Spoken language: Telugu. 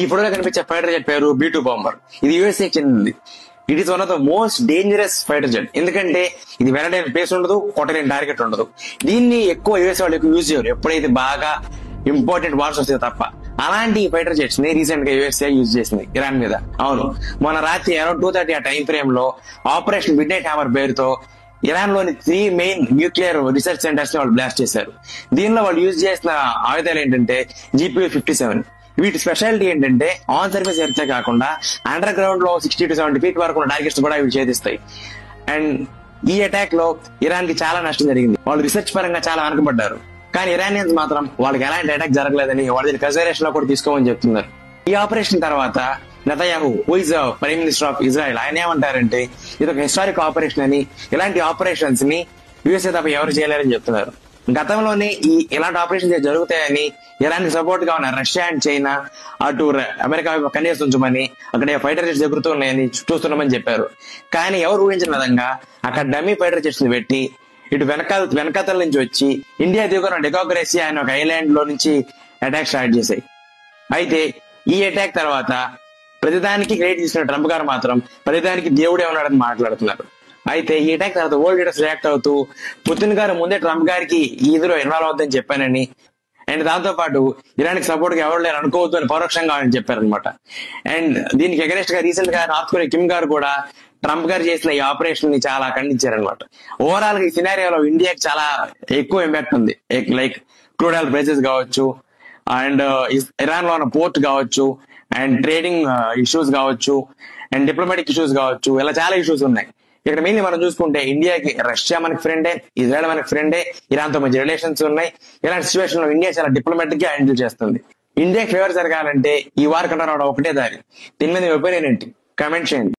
ఈ ఫోటోలో కనిపించే ఫైటర్ జెట్ పేరు B2 బాంబర్. ఇది యూఎస్ఏ చెందింది. It is one of the most dangerous fighter jet. ఎందుకంటే ఇది వెళ్ళడానికి ప్లేస్ ఉండదు, కొట్టలేని టార్గెట్ ఉండదు. దీన్ని ఎక్కువ యూఎస్ వాళ్ళు ఎక్కువ యూజ్ చేయరు, ఎప్పుడైతే బాగా ఇంపార్టెంట్ వార్స్ వస్తే తప్ప. అలాంటి ఫైటర్ జెట్స్ ని రీసెంట్ గా యూఎస్ఏ యూజ్ చేసింది ఇరాన్ మీద. అవును, మొన్న రాత్రి అరౌండ్ 2:30 ఆ టైం ఫ్రేమ్ లో ఆపరేషన్ మిడ్ నైట్ హ్యామర్ పేరుతో ఇరాన్ లోని 3 మెయిన్ న్యూక్లియర్ రీసెర్చ్ సెంటర్స్ ని వాళ్ళు బ్లాస్ట్ చేశారు. దీనిలో వాళ్ళు యూజ్ చేసిన ఆయుధాలు ఏంటంటే GPU-57. వీటి స్పెషాలిటీ ఏంటంటే ఆన్ సర్ఫేస్ ఎర్తే కాకుండా అండర్ గ్రౌండ్ లో 60 to 70 feet వరకు ఉన్న టార్గెట్స్ కూడా ఇవి ఛేదిస్తాయి. అండ్ ఈ అటాక్ లో ఇరాన్ కి చాలా నష్టం జరిగింది. వాళ్ళు రీసెర్చ్ పరంగా చాలా వెనకబడ్డారు. కానీ ఇరానియన్స్ మాత్రం వాళ్ళకి ఎలాంటి అటాక్ జరగలేదని వాళ్ళు దీన్ని కన్సిడరేషన్ లో కూడా తీసుకోమని చెప్తున్నారు. ఈ ఆపరేషన్ తర్వాత Netanyahu, who is prime minister of Israel, ఆయన ఏమంటారంటే ఇది ఒక హిస్టారిక్ ఆపరేషన్ అని, ఇలాంటి ఆపరేషన్స్ ని యూఎస్ఏ తప్ప ఎవరు చేయలేరని చెప్తున్నారు. గతంలోనే ఇలాంటి ఆపరేషన్స్ జరుగుతాయని ఇరాన్ కి సపోర్ట్ గా ఉన్న రష్యా అండ్ చైనా అటు అమెరికా కన్నేసి ఉంచమని, అక్కడ ఫైటర్ జెట్స్ ఎగురుతున్నాయని చూస్తున్నామని చెప్పారు. కానీ ఎవరు ఊహించిన విధంగా అక్కడ డమ్మీ ఫైటర్ జెట్స్ ని పెట్టి ఇటు వెనకాతల నుంచి వచ్చి ఇండియా దిగున డెకోక్రసీ అనే ఒక ఐలాండ్ లో నుంచి అటాక్ స్టార్ట్ చేశాయి. అయితే ఈ అటాక్ తర్వాత ప్రతిదానికి క్రెడిట్ తీసుకున్న ట్రంప్ గారు మాత్రం ప్రతిదానికి దేవుడే ఉన్నాడని మాట్లాడుతున్నారు. అయితే ఈ అటాక్ తర్వాత వరల్డ్ లీడర్స్ రియాక్ట్ అవుతూ పుతిన్ గారు ముందే ట్రంప్ గారికి ఇందులో ఇన్వాల్వ్ అవుతుందని చెప్పానని, అండ్ దాంతో పాటు ఇరాన్ కి సపోర్ట్ గా ఎవరు లేరు అనుకోవద్దు అని పరోక్షంగా ఆయన చెప్పారనమాట. అండ్ దీనికి అగెనిస్ట్ గా రీసెంట్ గా నార్త్ కొరియా కిమ్ గారు కూడా ట్రంప్ గారు చేసిన ఈ ఆపరేషన్ ని చాలా ఖండించారనమాట. ఓవరాల్ గా ఈ సినారియోలో ఇండియాకి చాలా ఎక్కువ ఇంపాక్ట్ ఉంది. లైక్ క్రూడ్ ఆయిల్ ప్రైసెస్ కావచ్చు, అండ్ ఇరాన్ లో ఉన్న పోర్ట్ కావచ్చు, అండ్ ట్రేడింగ్ ఇష్యూస్ కావచ్చు, అండ్ డిప్లొమాటిక్ ఇష్యూస్ కావచ్చు, ఇలా చాలా ఇష్యూస్ ఉన్నాయి. ఇక్కడ మెయిన్లీ మనం చూసుకుంటే ఇండియాకి రష్యా మనకి ఫ్రెండే, ఇజ్రాయెల్ మనకి ఫ్రెండే, ఇరాన్ తో మంచి రిలేషన్స్ ఉన్నాయి. ఇలాంటి సిచ్యువేషన్ లో ఇండియా చాలా డిప్లొమాటిక్ గా హ్యాండిల్ చేస్తుంది. ఇండియాకి ఫేవర్ జరగాలంటే ఈ వార్ కంటే రావడం ఒకటే దారి. దీని మీద మీ ఒపీనియన్ ఏంటి? కామెంట్ చేయండి.